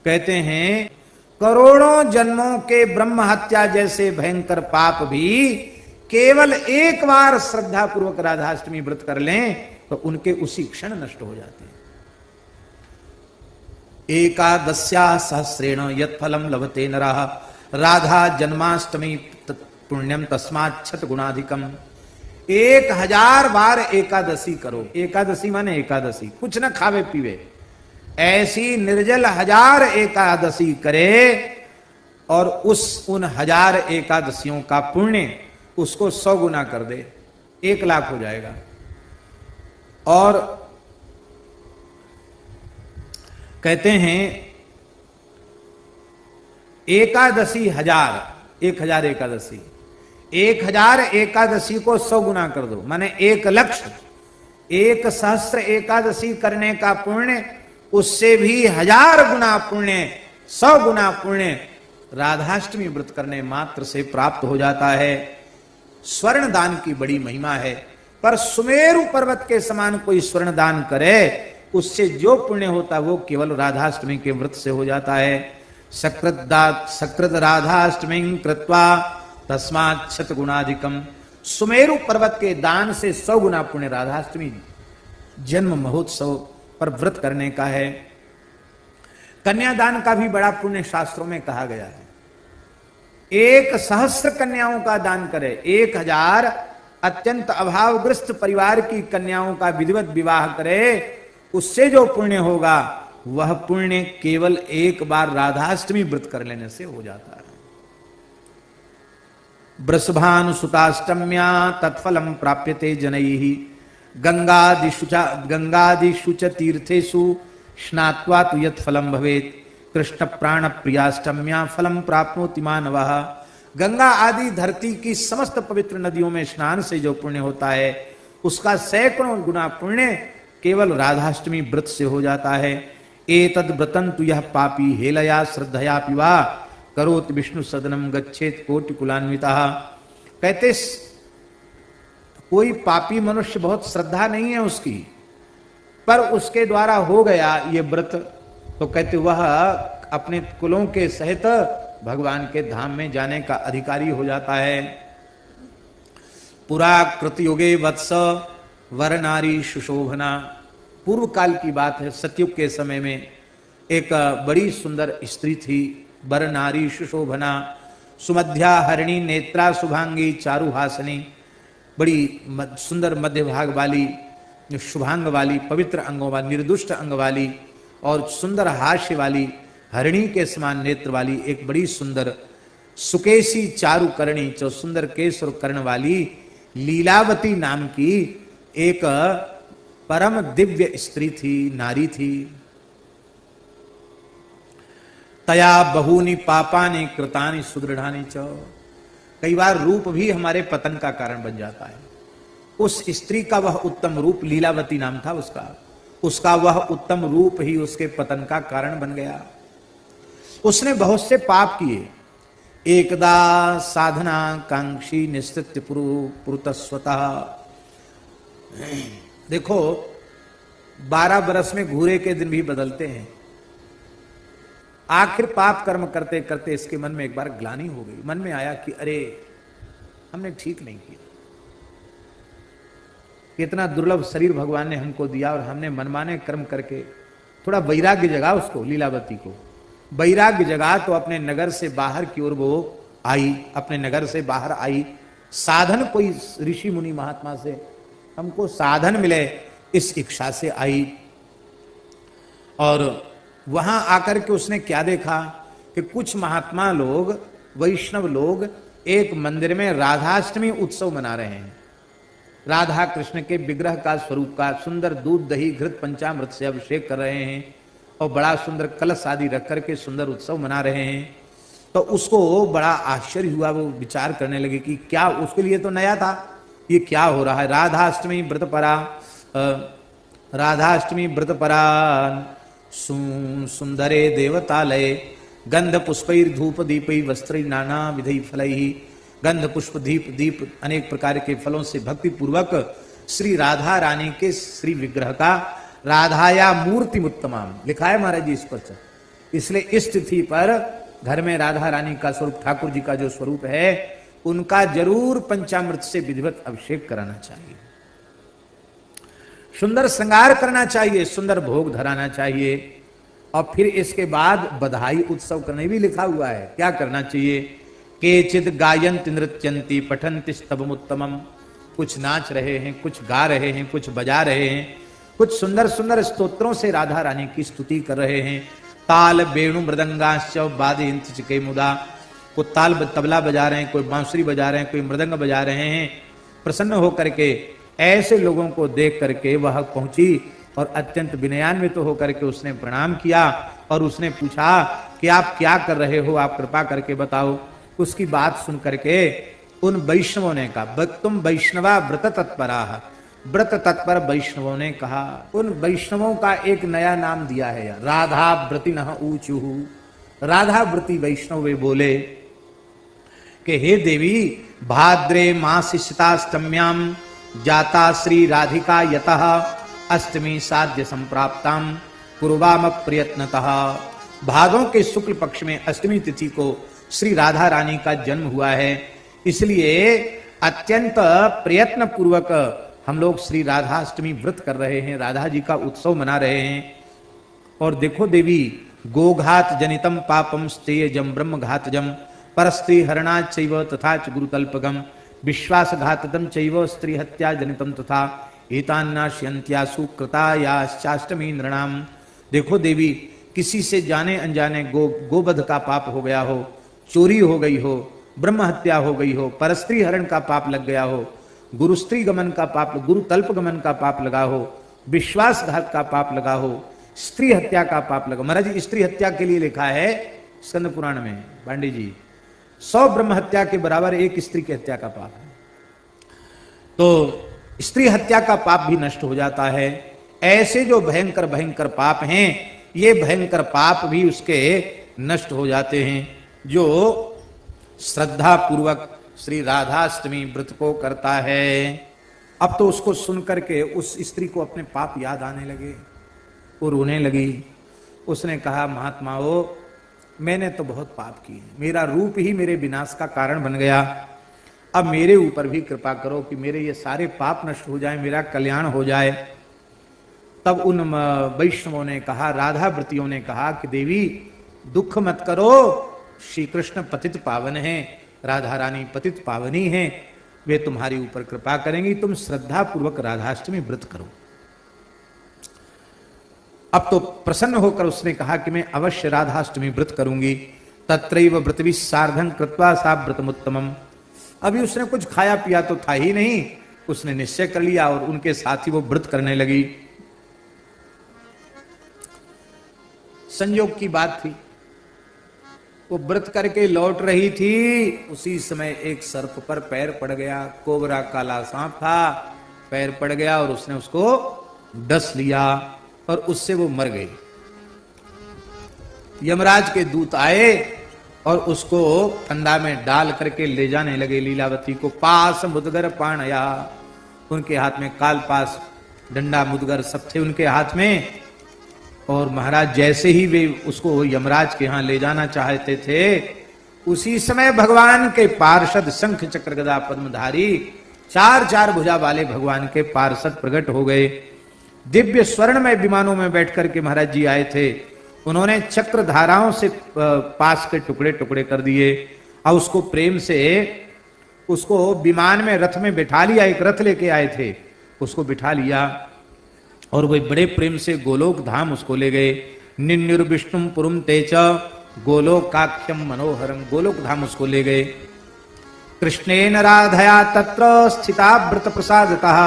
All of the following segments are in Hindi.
कहते हैं करोड़ों जन्मों के ब्रह्म हत्या जैसे भयंकर पाप भी केवल एक बार श्रद्धा पूर्वक राधाष्टमी व्रत कर लें तो उनके उसी क्षण नष्ट हो जाते हैं। एकादश्या सहस्रेण यत् फलम लभते नरः राधा जन्माष्टमी पुण्यम तस्मात् छत गुणाधिकम। 1000 बार एकादशी करो। एकादशी माने एकादशी, कुछ न खावे पीवे, ऐसी निर्जल 1000 एकादशी करे और उन 1000 एकादशियों का पुण्य उसको 100 गुना कर दे, 1 लाख हो जाएगा। और कहते हैं एकादशी 1000 एकादशी, 1000 एकादशी को 100 गुना कर दो, माने 1 लक्ष, 1 सहस्त्र एकादशी करने का पुण्य उससे भी 1000 गुना पुण्य, 100 गुना पुण्य राधाष्टमी व्रत करने मात्र से प्राप्त हो जाता है। स्वर्ण दान की बड़ी महिमा है, पर सुमेरु पर्वत के समान कोई स्वर्ण दान करे उससे जो पुण्य होता वो केवल राधाष्टमी के व्रत से हो जाता है। सकृत राधाष्टमी कृत्वा तस्मात् शत गुणाधिकम। सुमेरु पर्वत के दान से 100 गुना पुण्य राधाष्टमी जन्म महोत्सव पर व्रत करने का है। कन्यादान का भी बड़ा पुण्य शास्त्रों में कहा गया है। 1 सहस्त्र कन्याओं का दान करे, 1000 अत्यंत अभावग्रस्त परिवार की कन्याओं का विधिवत विवाह करे, उससे जो पुण्य होगा वह पुण्य केवल 1 बार राधाष्टमी व्रत कर लेने से हो जाता है। वृषभानुसुताष्टम्या तत्फलम प्राप्यते जनैः गंगादिषु च तीर्थेषु स्नात्वा तु यत् फलम भवेत् कृष्ण प्राण प्रियाष्टम्या फलम प्राप्नोति मानवः। गंगा आदि धरती की समस्त पवित्र नदियों में स्नान से जो पुण्य होता है उसका सैकड़ों गुना पुण्य केवल राधाष्टमी व्रत से हो जाता है। एतद् व्रतं तु यः पापी हेलया श्रद्धया पिवा करोति विष्णु सदनम गच्छेत कोटि कुलान्वितः। कहते कोई पापी मनुष्य बहुत श्रद्धा नहीं है उसकी, पर उसके द्वारा हो गया ये व्रत तो कहते वह अपने कुलों के सहित भगवान के धाम में जाने का अधिकारी हो जाता है। पुरा कृतयुगे वत्स वर नारी सुशोभना। पूर्व काल की बात है, सतयुग के समय में एक बड़ी सुंदर स्त्री थी, वर नारी सुशोभना, सुमध्या हरिणी नेत्रा शुभांगी चारुहासनी। बड़ी सुंदर मध्य भाग वाली, शुभांग वाली, पवित्र अंगों वाली, निर्दुष्ट अंग वाली और सुंदर हास्य वाली, हरिणी के समान नेत्र वाली एक बड़ी सुंदर सुकेशी चारुकर्णी, जो सुंदर केश और कर्ण वाली लीलावती नाम की एक परम दिव्य स्त्री थी, नारी थी। तया बहूनि पापानि कृतानि सुदृढ़ानि च। कई बार रूप भी हमारे पतन का कारण बन जाता है। उस स्त्री का वह उत्तम रूप, लीलावती नाम था उसका वह उत्तम रूप ही उसके पतन का कारण बन गया। उसने बहुत से पाप किए। एकदा साधना कांक्षी निश्चित पुरुतस्वतः। देखो 12 बरस में घूरे के दिन भी बदलते हैं। आखिर पाप कर्म करते करते इसके मन में एक बार ग्लानि हो गई। मन में आया कि अरे हमने ठीक नहीं किया, कितना दुर्लभ शरीर भगवान ने हमको दिया और हमने मनमाने कर्म करके। थोड़ा वैराग्य जगा उसको, लीलावती को वैराग्य जगा तो अपने नगर से बाहर की ओर वो आई, अपने नगर से बाहर आई। साधन कोई ऋषि मुनि महात्मा से हमको साधन मिले इस इच्छा से आई। और वहां आकर के उसने क्या देखा कि कुछ महात्मा लोग, वैष्णव लोग एक मंदिर में राधाष्टमी उत्सव मना रहे हैं। राधा कृष्ण के विग्रह का स्वरूप का सुंदर दूध दही घृत पंचामृत से अभिषेक कर रहे हैं और बड़ा सुंदर कलश आदि रख करके सुंदर उत्सव मना रहे हैं। तो उसको बड़ा आश्चर्य हुआ। वो विचार करने लगे कि क्या, उसके लिए तो नया था, ये क्या हो रहा है। राधाष्टमी व्रत परा सुंदरे देवतालय गंध पुष्पैर धूप दीपै वस्त्रै नाना विधि फलैः। गंध पुष्प दीप अनेक प्रकार के फलों से भक्ति पूर्वक श्री राधा रानी के श्री विग्रह का, राधाया मूर्ति उत्तमाम लिखा है महाराज जी इस पर। इसलिए इस तिथि पर घर में राधा रानी का स्वरूप, ठाकुर जी का जो स्वरूप है, उनका जरूर पंचामृत से विधिवत अभिषेक कराना चाहिए, सुंदर श्रृंगार करना चाहिए, सुंदर भोग धराना चाहिए। और फिर इसके बाद बधाई उत्सव करने भी लिखा हुआ है, क्या करना चाहिए? केचिद गायंत नृत्यंती पठंति स्तवमुत्तमम, कुछ नाच रहे हैं, कुछ गा रहे हैं, कुछ बजा रहे हैं, कुछ सुंदर सुंदर स्तोत्रों से राधा रानी की स्तुति कर रहे हैं। ताल वेणु मृदंगाश्च वादयन्ति चिके मुदा, कोई ताल तबला बजा रहे हैं, कोई बांसुरी बजा रहे हैं, कोई मृदंग बजा रहे हैं। प्रसन्न होकर के ऐसे लोगों को देख करके वह पहुंची और अत्यंत विनयान्वित होकर के उसने प्रणाम किया और उसने पूछा कि आप क्या कर रहे हो, आप कृपा करके बताओ। उसकी बात सुन करके उन वैष्णवों ने कहा, तुम वैष्णवा व्रत तत्परा, व्रत तत्पर वैष्णवों ने कहा। उन वैष्णवों का एक नया नाम दिया है, राधा व्रति न ऊचुहु, राधा व्रति वैष्णव वे बोले कि हे देवी, भाद्रे मासिष्टाष्टम्याम जाता श्री राधिका यतः अष्टमी साध्य संप्राप्ताम पूर्वाम प्रयत्नतः। भादों के शुक्ल पक्ष में अष्टमी तिथि को श्री राधा रानी का जन्म हुआ है, इसलिए अत्यंत प्रयत्न पूर्वक हम लोग श्री राधाष्टमी व्रत कर रहे हैं, राधा जी का उत्सव मना रहे हैं। और देखो देवी, गोघात जनितम पापम स्तेयजम ब्रह्मघातजम परस्त्री हरणाच चैव तथा च गुरुतल्पगम विश्वासघाततम चैव स्त्री हत्या जनितम तथा एतान्नाश्यन्त्यासु कृतायाश्चाष्टमी नृणाम। देखो देवी, किसी से जाने अनजाने गोवध का पाप हो गया हो, चोरी हो गई हो, ब्रह्म हत्या हो गई हो, परस्त्री हरण का पाप लग गया हो, गुरुस्त्री गमन का पाप, गुरु तल्प गमन का पाप लगा हो, विश्वासघात का पाप लगा हो, स्त्री हत्या का पाप लगा। महाराज जी, स्त्री हत्या के लिए लिखा है स्कंद पुराण में, पांडे जी, 100 ब्रह्म हत्या के बराबर एक स्त्री की हत्या का पाप है। तो स्त्री हत्या का पाप भी नष्ट हो जाता है। ऐसे जो भयंकर भयंकर पाप हैं, ये भयंकर पाप भी उसके नष्ट हो जाते हैं। जो श्रद्धा पूर्वक श्री राधाष्टमी व्रत को करता है, अब तो उसको सुन करके उस स्त्री को अपने पाप याद आने लगे, वो रोने लगी। उसने कहा, महात्माओं, मैंने तो बहुत पाप किए, मेरा रूप ही मेरे विनाश का कारण बन गया, अब मेरे ऊपर भी कृपा करो कि मेरे ये सारे पाप नष्ट हो जाए, मेरा कल्याण हो जाए। तब उन वैष्णवों ने कहा, राधा व्रतियों ने कहा कि देवी दुख मत करो, श्री कृष्ण पतित पावन है, राधा रानी पतित पावनी है, वे तुम्हारी ऊपर कृपा करेंगी, तुम श्रद्धा पूर्वक राधाष्टमी व्रत करो। अब तो प्रसन्न होकर उसने कहा कि मैं अवश्य राधाष्टमी व्रत करूंगी। तत्रैव व्रतवि सार्धं कृत्वा सा व्रतमुत्तमम्। अभी उसने कुछ खाया पिया तो था ही नहीं, उसने निश्चय कर लिया और उनके साथ ही वो व्रत करने लगी। संयोग की बात थी, वो व्रत करके लौट रही थी, उसी समय एक सर्प पर पैर पड़ गया, कोबरा काला सांप था, पैर पड़ गया और उसने उसको डस लिया और उससे वो मर गई। यमराज के दूत आए और उसको कंधा में डाल करके ले जाने लगे लीलावती को। पास मुदगर पाणया, उनके हाथ में काल पास, डंडा, मुदगर सब थे उनके हाथ में। और महाराज जैसे ही वे उसको यमराज के यहाँ ले जाना चाहते थे, उसी समय भगवान के पार्षद शंख चक्र गदा पद्मधारी 4 भुजा वाले भगवान के पार्षद प्रकट हो गए। दिव्य स्वर्ण में विमानों में बैठ करके महाराज जी आए थे। उन्होंने चक्र धाराओं से पास के टुकड़े टुकड़े कर दिए और उसको प्रेम से उसको विमान में, रथ में बिठा लिया। एक रथ लेके आए थे, उसको बिठा लिया और वे बड़े प्रेम से गोलोक धाम उसको ले गए। निन्युर्विष्णुम पुरुम तेच गोलोकाख्यम मनोहरम, गोलोक धाम उसको ले गए। कृष्णेन राधया तत्र स्थिता व्रत प्रसादतः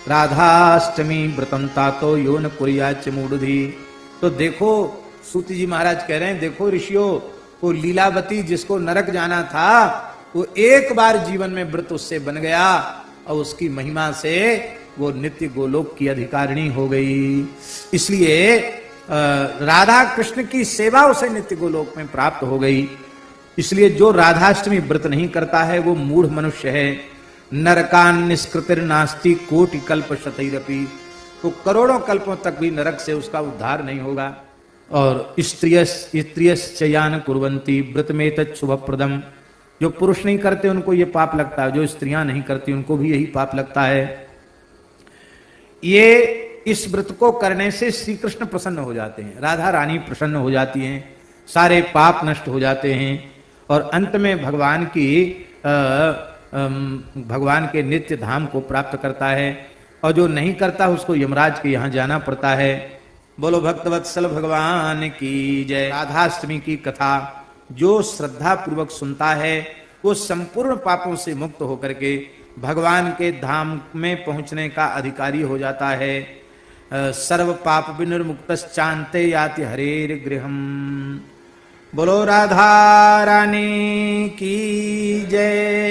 राधाष्टमी व्रतम तातो यो न कुर्याच मूढ़धि। तो देखो सूत जी महाराज कह रहे हैं, देखो ऋषियों, वो लीलावती जिसको नरक जाना था, वो एक बार जीवन में व्रत उससे बन गया और उसकी महिमा से वो नित्य गोलोक की अधिकारिणी हो गई। इसलिए राधा कृष्ण की सेवा उसे नित्य गोलोक में प्राप्त हो गई। इसलिए जो राधाष्टमी व्रत नहीं करता है वो मूढ़ मनुष्य है। नरकान निष्कृतिर्नास्ति कोटि कल्प शतैरपि, वो करोड़ों कल्पों तक भी नरक से उसका उद्धार नहीं होगा। और स्त्रियश्चयान कुर्वन्ति व्रतमेतत् शुभप्रदम, जो पुरुष नहीं करते उनको ये पाप लगता है, जो स्त्रियां नहीं करती उनको भी यही पाप लगता है। ये इस व्रत को करने से श्री कृष्ण प्रसन्न हो जाते हैं, राधा रानी प्रसन्न हो जाती हैं, सारे पाप नष्ट हो जाते हैं और अंत में भगवान के नित्य धाम को प्राप्त करता है। और जो नहीं करता उसको यमराज के यहाँ जाना पड़ता है। बोलो भक्तवत्सल भगवान की जय। राधाष्टमी की कथा जो श्रद्धा पूर्वक सुनता है वो संपूर्ण पापों से मुक्त होकर के भगवान के धाम में पहुंचने का अधिकारी हो जाता है। सर्व पाप विनिर्मुक्तश्चान्ते याति हरेर गृहम। बोलो राधा रानी की जय।